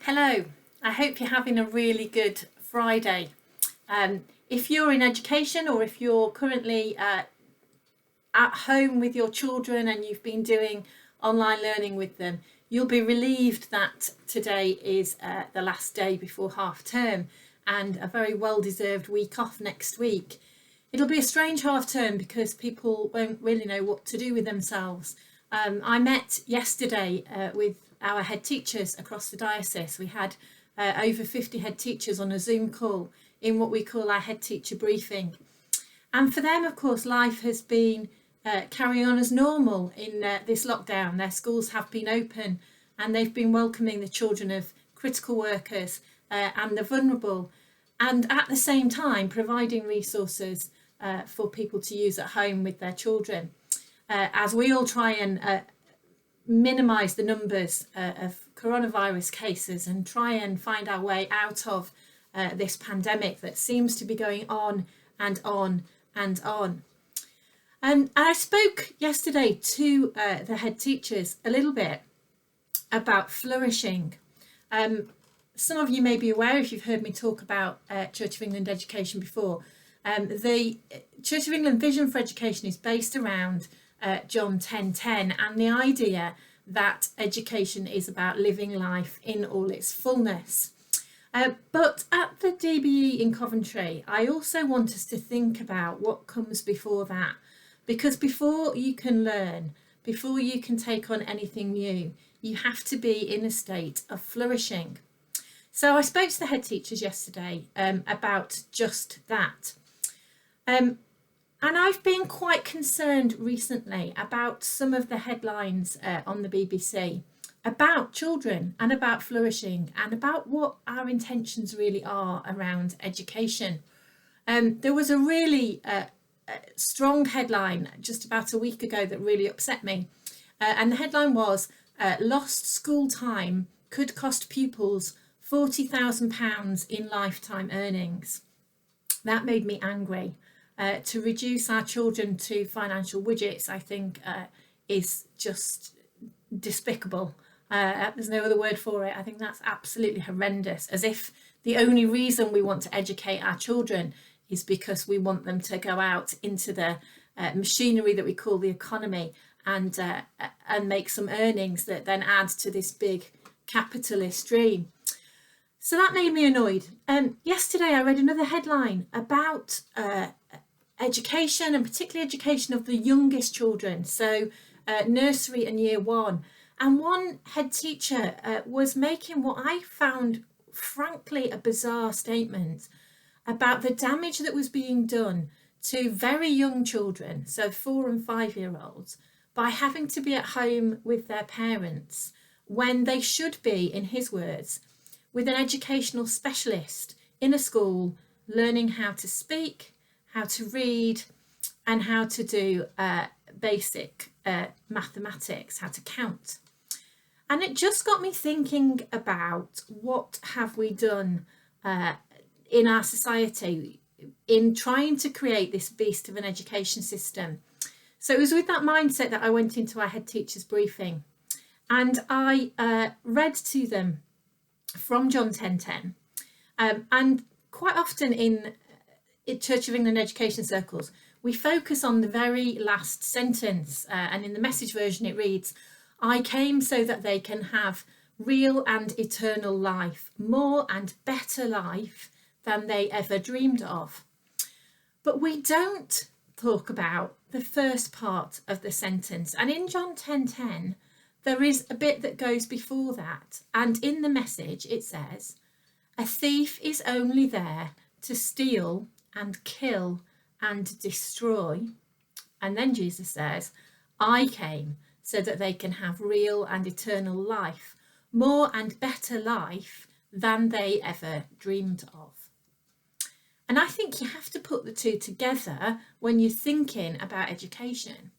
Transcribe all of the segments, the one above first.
Hello, I hope you're having a really good Friday. If you're in education or if you're currently at home with your children and you've been doing online learning with them, you'll be relieved that today is the last day before half term and a very well-deserved week off next week. It'll be a strange half term because people won't really know what to do with themselves. I met yesterday with our head teachers across the diocese. We had over 50 head teachers on a Zoom call in what we call our head teacher briefing. And for them, of course, life has been carrying on as normal in this lockdown. Their schools have been open and they've been welcoming the children of critical workers and the vulnerable, and at the same time providing resources for people to use at home with their children. As we all try and minimise the numbers of coronavirus cases and try and find our way out of this pandemic that seems to be going on and on and on. And I spoke yesterday to the head teachers a little bit about flourishing. Some of you may be aware, if you've heard me talk about Church of England education before, the Church of England vision for education is based around John 10:10 and the idea that education is about living life in all its fullness. But at the DBE in Coventry, I also want us to think about what comes before that, because before you can learn, before you can take on anything new, you have to be in a state of flourishing. So I spoke to the head teachers yesterday about just that. And I've been quite concerned recently about some of the headlines on the BBC about children and about flourishing and about what our intentions really are around education. There was a really strong headline just about a week ago that really upset me. And the headline was, lost school time could cost pupils £40,000 in lifetime earnings. That made me angry. To reduce our children to financial widgets, I think, is just despicable. There's no other word for it. I think that's absolutely horrendous, as if the only reason we want to educate our children is because we want them to go out into the machinery that we call the economy and make some earnings that then add to this big capitalist dream. So that made me annoyed. Yesterday I read another headline about education, and particularly education of the youngest children, so nursery and year one. And one head teacher was making what I found frankly a bizarre statement about the damage that was being done to very young children, so 4 and 5 year olds, by having to be at home with their parents when they should be, in his words, with an educational specialist in a school, learning how to speak, how to read, and how to do basic mathematics, how to count. And it just got me thinking about what have we done in our society in trying to create this beast of an education system. So it was with that mindset that I went into our head teachers briefing, and I read to them from John 10:10, and quite often in Church of England education circles we focus on the very last sentence, and in the Message version it reads, "I came so that they can have real and eternal life, more and better life than they ever dreamed of." But we don't talk about the first part of the sentence, and in John 10:10 there is a bit that goes before that, and in the Message it says, "A thief is only there to steal and kill and destroy." And then Jesus says, "I came so that they can have real and eternal life, more and better life than they ever dreamed of." And I think you have to put the two together when you're thinking about education.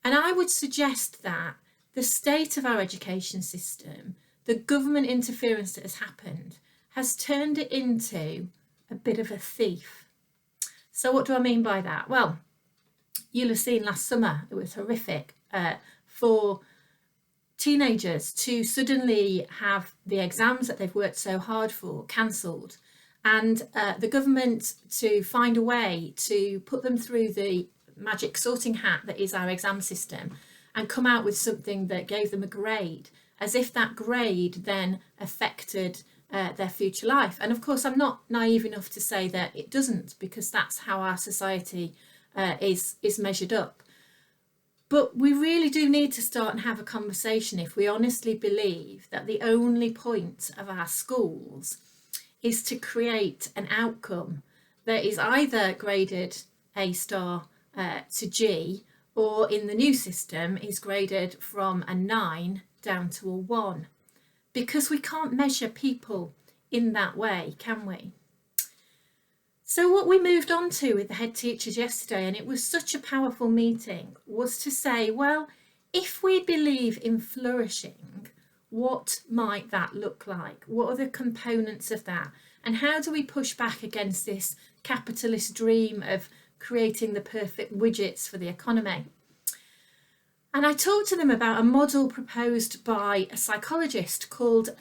And I would suggest that the state of our education system, the government interference that has happened, has turned it into a bit of a thief. So what do I mean by that? Well, you'll have seen last summer, it was horrific for teenagers to suddenly have the exams that they've worked so hard for cancelled, and the government to find a way to put them through the magic sorting hat that is our exam system and come out with something that gave them a grade, as if that grade then affected their future life. And of course, I'm not naive enough to say that it doesn't, because that's how our society is measured up. But we really do need to start and have a conversation if we honestly believe that the only point of our schools is to create an outcome that is either graded A star to G, or in the new system is graded from a 9 down to a 1. Because we can't measure people in that way, can we? So what we moved on to with the head teachers yesterday, and it was such a powerful meeting, was to say, well, if we believe in flourishing, what might that look like? What are the components of that? And how do we push back against this capitalist dream of creating the perfect widgets for the economy? And I talked to them about a model proposed by a psychologist called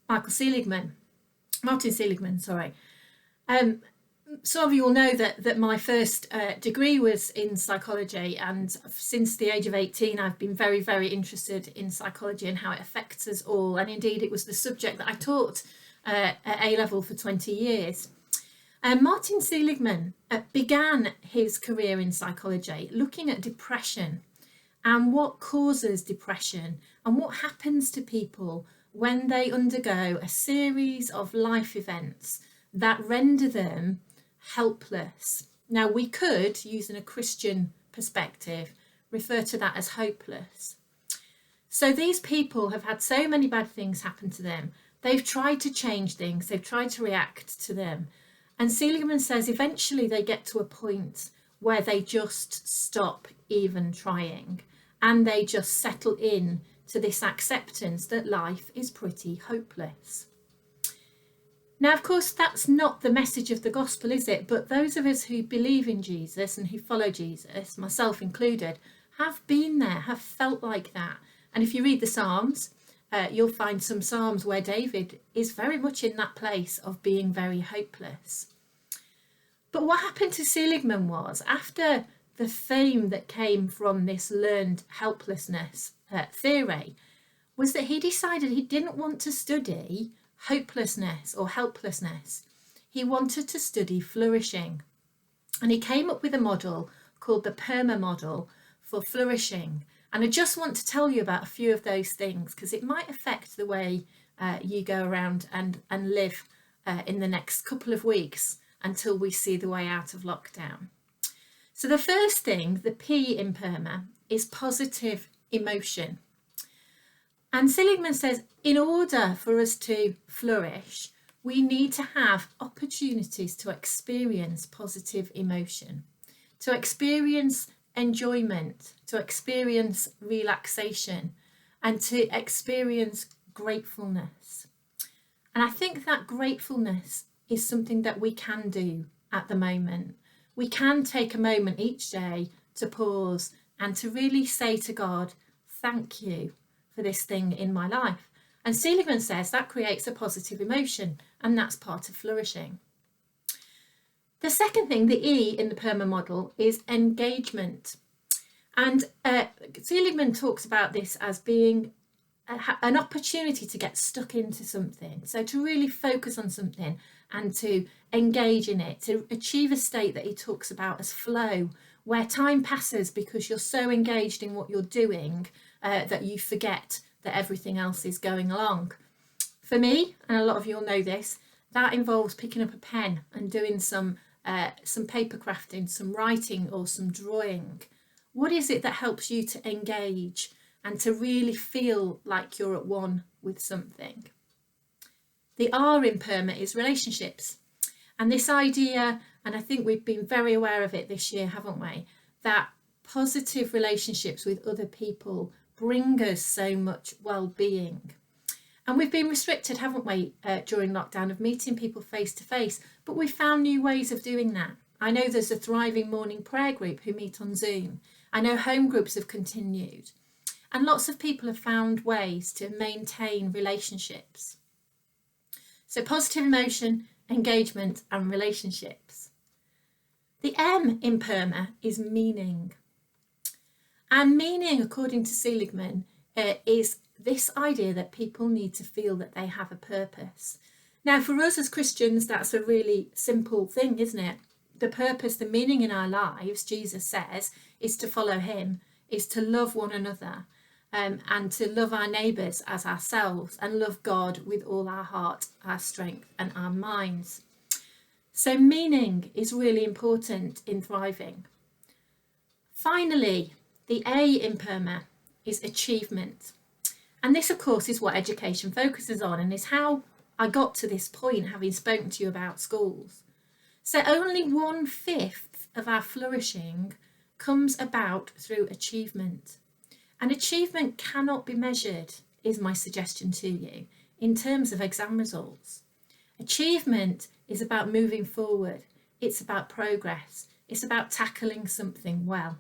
Martin Seligman, sorry. Some of you will know that my first degree was in psychology, and since the age of 18 I've been very, very interested in psychology and how it affects us all, and indeed it was the subject that I taught at A-level for 20 years. Martin Seligman began his career in psychology looking at depression and what causes depression and what happens to people when they undergo a series of life events that render them helpless. Now, we could, using a Christian perspective, refer to that as hopeless. So these people have had so many bad things happen to them. They've tried to change things. They've tried to react to them. And Seligman says eventually they get to a point where they just stop even trying, and they just settle in to this acceptance that life is pretty hopeless. Now, of course, that's not the message of the gospel, is it? But those of us who believe in Jesus and who follow Jesus, myself included, have been there, have felt like that. And if you read the Psalms, you'll find some Psalms where David is very much in that place of being very hopeless. But what happened to Seligman was, after the fame that came from this learned helplessness theory, was that he decided he didn't want to study hopelessness or helplessness. He wanted to study flourishing. And he came up with a model called the Perma Model for flourishing. And I just want to tell you about a few of those things, because it might affect the way you go around and live in the next couple of weeks until we see the way out of lockdown. So the first thing, the P in Perma, is positive emotion. And Seligman says, in order for us to flourish, we need to have opportunities to experience positive emotion, to experience enjoyment, to experience relaxation, and to experience gratefulness. And I think that gratefulness is something that we can do at the moment. We can take a moment each day to pause and to really say to God, thank you for this thing in my life. And Seligman says that creates a positive emotion, and that's part of flourishing. The second thing, the E in the Perma model, is engagement. And Seligman talks about this as being an opportunity to get stuck into something. So to really focus on something and to engage in it, to achieve a state that he talks about as flow, where time passes because you're so engaged in what you're doing that you forget that everything else is going along. For me, and a lot of you will know this, that involves picking up a pen and doing some paper crafting, some writing or some drawing. What is it that helps you to engage and to really feel like you're at one with something? The R in Perma is relationships. And this idea, and I think we've been very aware of it this year, haven't we, that positive relationships with other people bring us so much well-being. And we've been restricted, haven't we, during lockdown, of meeting people face to face, but we found new ways of doing that. I know there's a thriving morning prayer group who meet on Zoom. I know home groups have continued. and lots of people have found ways to maintain relationships. So positive emotion, engagement and relationships. The M in Perma is meaning. And meaning, according to Seligman, is this idea that people need to feel that they have a purpose. Now, for us as Christians, that's a really simple thing, isn't it? The purpose, the meaning in our lives, Jesus says, is to follow him, is to love one another, and to love our neighbours as ourselves, and love God with all our heart, our strength and our minds. So meaning is really important in thriving. Finally, the A in Perma is achievement. And this, of course, is what education focuses on, and is how I got to this point, having spoken to you about schools. So only 1/5 of our flourishing comes about through achievement. And achievement cannot be measured, is my suggestion to you, in terms of exam results. Achievement is about moving forward. It's about progress. It's about tackling something well.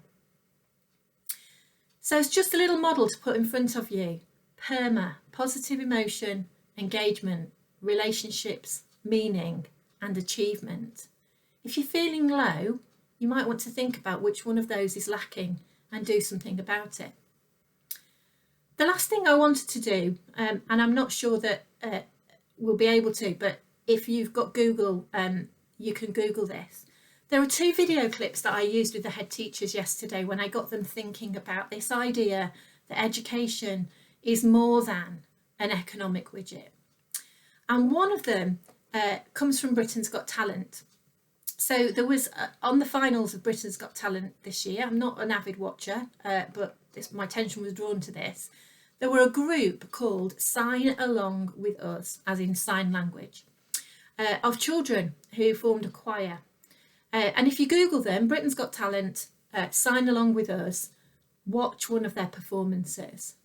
So it's just a little model to put in front of you. Perma, positive emotion, engagement, relationships, meaning and achievement. If you're feeling low, you might want to think about which one of those is lacking and do something about it. The last thing I wanted to do, and I'm not sure that we'll be able to, but if you've got Google, you can Google this. There are 2 video clips that I used with the head teachers yesterday when I got them thinking about this idea that education is more than an economic widget. And one of them comes from Britain's Got Talent. So there was, on the finals of Britain's Got Talent this year, I'm not an avid watcher, but my attention was drawn to this. There were a group called Sign Along With Us, as in sign language, of children who formed a choir. And if you Google them, Britain's Got Talent, Sign Along With Us, watch one of their performances,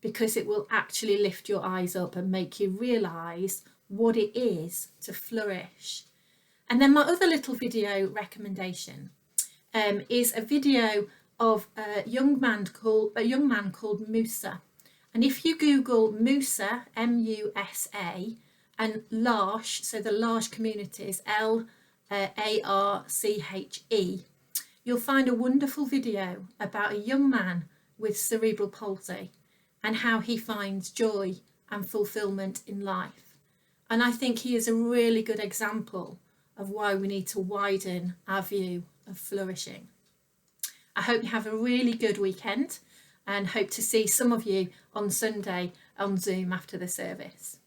because it will actually lift your eyes up and make you realise what it is to flourish. And then my other little video recommendation is a video of a young man called Musa. And if you Google Musa, M-U-S-A, and L'Arche, so the L'Arche communities, L-A-R-C-H-E, you'll find a wonderful video about a young man with cerebral palsy and how he finds joy and fulfilment in life. And I think he is a really good example of why we need to widen our view of flourishing. I hope you have a really good weekend and hope to see some of you on Sunday on Zoom after the service.